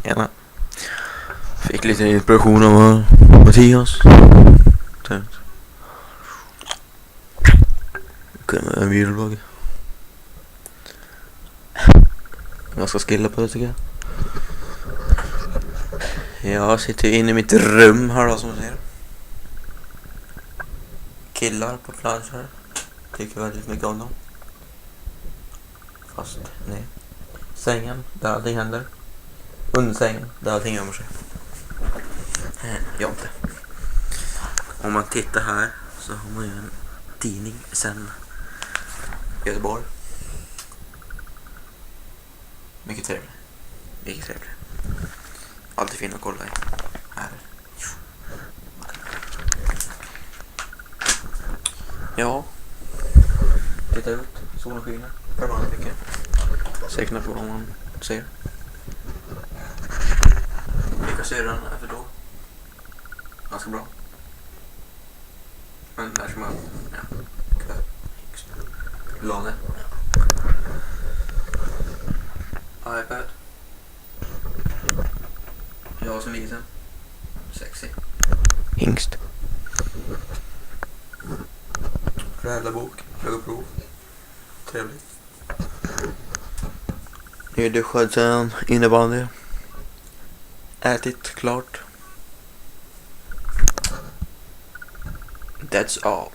Gärna. Fick lite inspiration av Mattias. Kunde vara en videoblogg. Jag ska skilla på det tycker jag. Jag sitter inne i mitt rum här då, som du ser. Killar på plats här. Tycker väldigt mycket om dem. Fast nej. Sängen, där allting händer. Under sängen, där allting gömmer sig. Jag inte. Om man tittar här så har man ju en tidning sen Göteborg. Mycket trevligt. Mycket trevligt. Alltid fin att kolla i. Här. Ja. Titta ut. Solen skiner. Förbannat mycket. Säkert på vad man ser. Vilka syrran efter då? Ganska bra. Men där ska man... Ja. Låne. iPad. Jag som liten. Sexy. Hingst. Föräldrabok. Plugguprov. Trevligt. Nu är duschad sen innebandy. Ätit klart. That's all.